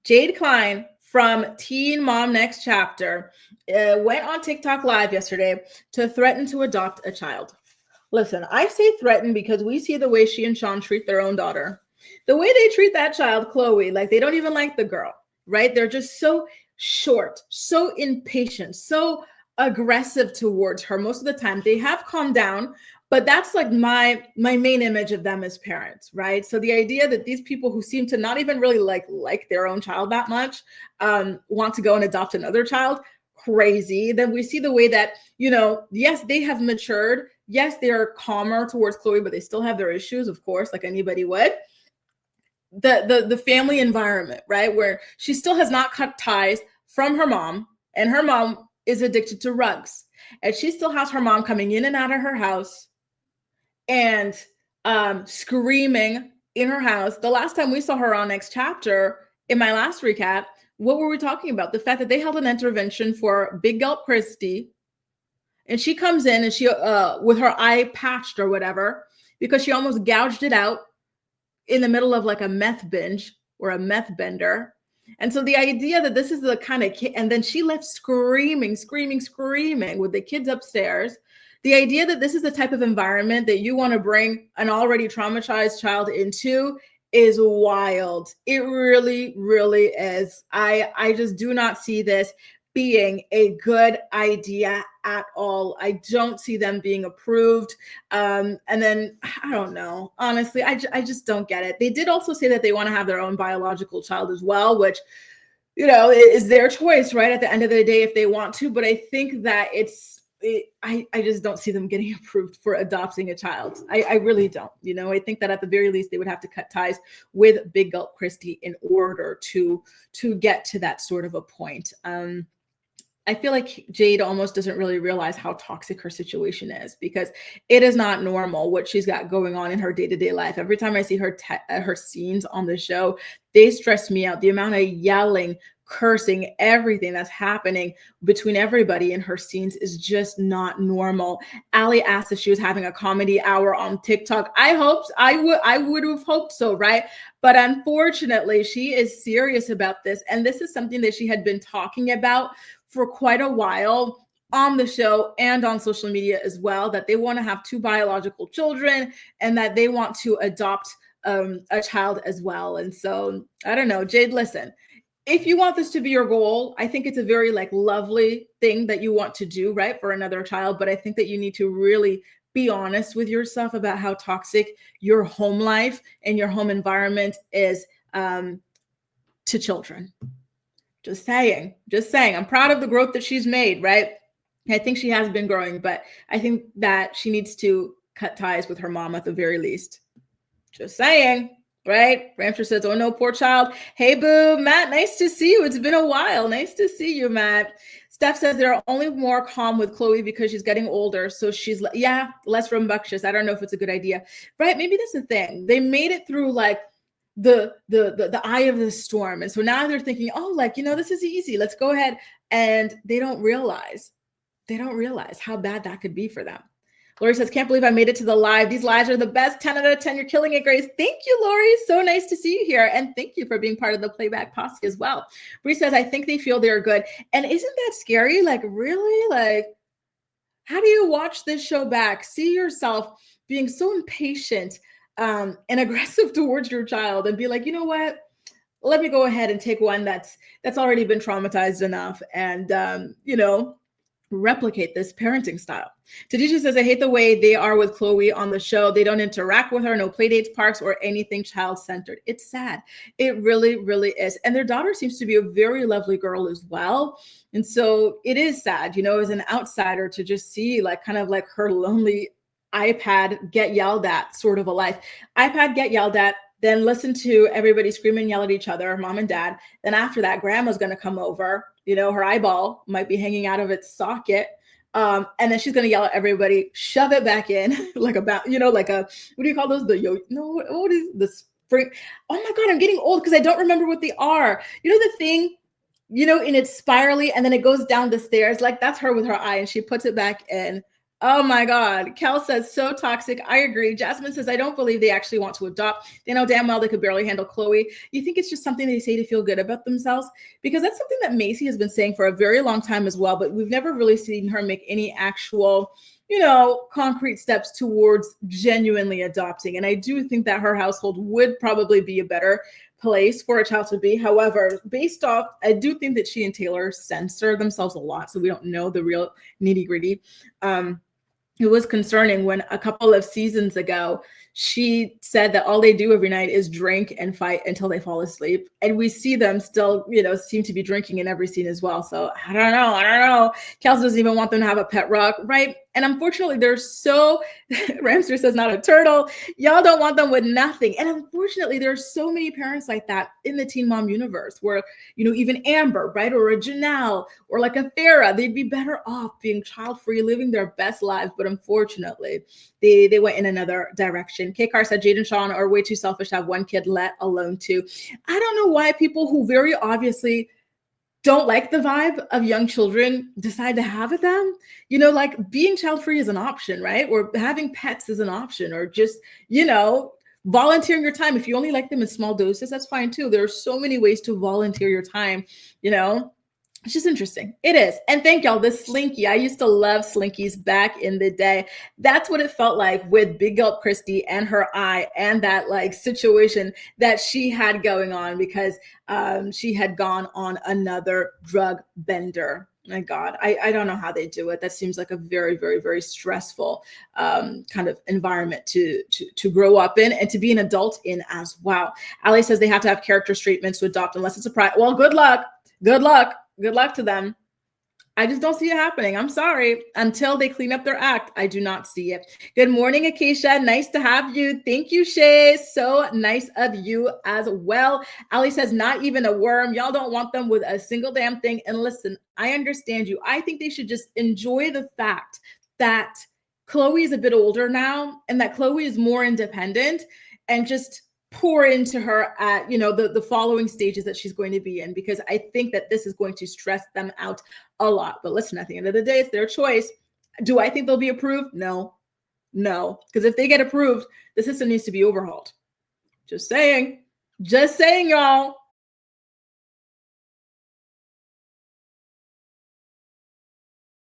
Jade Cline from Teen Mom Next Chapter went on TikTok Live yesterday to threaten to adopt a child. Listen, I say threaten because we see the way she and Sean treat their own daughter. The way they treat that child, Chloe, like they don't even like the girl, right? They're just so short, so impatient, so aggressive towards her most of the time. They have calmed down, but that's like my main image of them as parents, right? So the idea that these people who seem to not even really like their own child that much want to go and adopt another child, crazy. Then we see the way that, yes, they have matured. Yes, they are calmer towards Chloe, but they still have their issues, of course, like anybody would. The family environment, right, where she still has not cut ties from her mom, and her mom is addicted to rugs, and she still has her mom coming in and out of her house and screaming in her house. The last time we saw her on Next Chapter, in my last recap, what were we talking about? The fact that they held an intervention for Big Gulp Christie, and she comes in and she with her eye patched or whatever because she almost gouged it out in the middle of like a meth binge or a meth bender. And so the idea that this is the kind of kid, and then she left screaming with the kids upstairs. The idea that this is the type of environment that you want to bring an already traumatized child into is wild. It really, really is. I just do not see this being a good idea at all. I don't see them being approved. And then I don't know. Honestly, I just don't get it. They did also say that they want to have their own biological child as well, which, is their choice, right? At the end of the day, if they want to. But I think that I just don't see them getting approved for adopting a child. I really don't. I think that at the very least, they would have to cut ties with Big Gulp Christie in order to get to that sort of a point. I feel like Jade almost doesn't really realize how toxic her situation is, because it is not normal what she's got going on in her day-to-day life. Every time I see her scenes on the show, they stress me out. The amount of yelling, cursing, everything that's happening between everybody in her scenes is just not normal. Allie asked if she was having a comedy hour on TikTok. I would have hoped so, right? But unfortunately, she is serious about this. And this is something that she had been talking about for quite a while on the show and on social media as well, that they want to have 2 biological children and that they want to adopt a child as well. And so I don't know, Jade, listen, if you want this to be your goal, I think it's a very lovely thing that you want to do, right, for another child. But I think that you need to really be honest with yourself about how toxic your home life and your home environment is to children. Just saying. I'm proud of the growth that she's made, right? I think she has been growing, but I think that she needs to cut ties with her mom at the very least. Just saying, right? Ramsher says, oh no, poor child. Hey, boo, Matt, nice to see you. It's been a while. Nice to see you, Matt. Steph says they're only more calm with Chloe because she's getting older. So she's, less rambunctious. I don't know if it's a good idea, right? Maybe that's the thing. They made it through the eye of the storm. And so now they're thinking, this is easy. Let's go ahead. And they don't realize how bad that could be for them. Lori says, can't believe I made it to the live. These lives are the best. 10 out of 10. You're killing it, Grace. Thank you, Lori. So nice to see you here. And thank you for being part of the playback posse as well. Bree says, I think they feel they're good. And isn't that scary? Really? How do you watch this show back? See yourself being so impatient and aggressive towards your child and be like, you know what? Let me go ahead and take one that's already been traumatized enough and, replicate this parenting style. Tadisha says, I hate the way they are with Chloe on the show. They don't interact with her, no play dates, parks, or anything child-centered. It's sad. It really, really is. And their daughter seems to be a very lovely girl as well. And so it is sad, as an outsider to just see her lonely iPad get yelled at sort of a life. iPad get yelled at, then listen to everybody scream and yell at each other, mom and dad. Then after that, grandma's going to come over. Her eyeball might be hanging out of its socket. And then she's going to yell at everybody, shove it back in what do you call those? What is the spring? Oh my God, I'm getting old because I don't remember what they are. The thing, and it's spirally and then it goes down the stairs. That's her with her eye and she puts it back in. Oh my God. Kel says, so toxic. I agree. Jasmine says, I don't believe they actually want to adopt. They know damn well they could barely handle Chloe. You think it's just something they say to feel good about themselves? Because that's something that Macy has been saying for a very long time as well, but we've never really seen her make any actual, concrete steps towards genuinely adopting. And I do think that her household would probably be a better place for a child to be. However, based off, I do think that she and Taylor censor themselves a lot, so we don't know the real nitty gritty. It was concerning when a couple of seasons ago, she said that all they do every night is drink and fight until they fall asleep. And we see them still, seem to be drinking in every scene as well. So I don't know. Kelsey doesn't even want them to have a pet rock, right? And unfortunately, they're so, Ramster says not a turtle. Y'all don't want them with nothing. And unfortunately, there are so many parents like that in the Teen Mom universe where, even Amber, right? Or a Janelle or like a Farrah, they'd be better off being child-free, living their best lives. But unfortunately, they went in another direction. K-Car said Jade and Sean are way too selfish to have one kid, let alone two. I don't know why people who very obviously don't like the vibe of young children decide to have them. Like being child-free is an option, right? Or having pets is an option, or just, volunteering your time. If you only like them in small doses, that's fine too. There are so many ways to volunteer your time, It's just interesting. It is. And thank y'all. The Slinky. I used to love Slinkies back in the day. That's what it felt like with Big Gulp Christie and her eye and that like situation that she had going on because she had gone on another drug bender. My God, I don't know how they do it. That seems like a very, very, very stressful kind of environment to grow up in and to be an adult in as well. Ali says they have to have character treatments to adopt unless it's a pride. Well, good luck. Good luck. Good luck to them. I just don't see it happening. I'm sorry. Until they clean up their act, I do not see it. Good morning, Acacia. Nice to have you. Thank you, Shay. So nice of you as well. Ali says, not even a worm. Y'all don't want them with a single damn thing. And listen, I understand you. I think they should just enjoy the fact that Chloe is a bit older now and that Chloe is more independent and just pour into her at the following stages that she's going to be in, because I think that this is going to stress them out a lot. But listen, at the end of the day, it's their choice. Do I think they'll be approved? No, because if they get approved, the system needs to be overhauled. Just saying, y'all.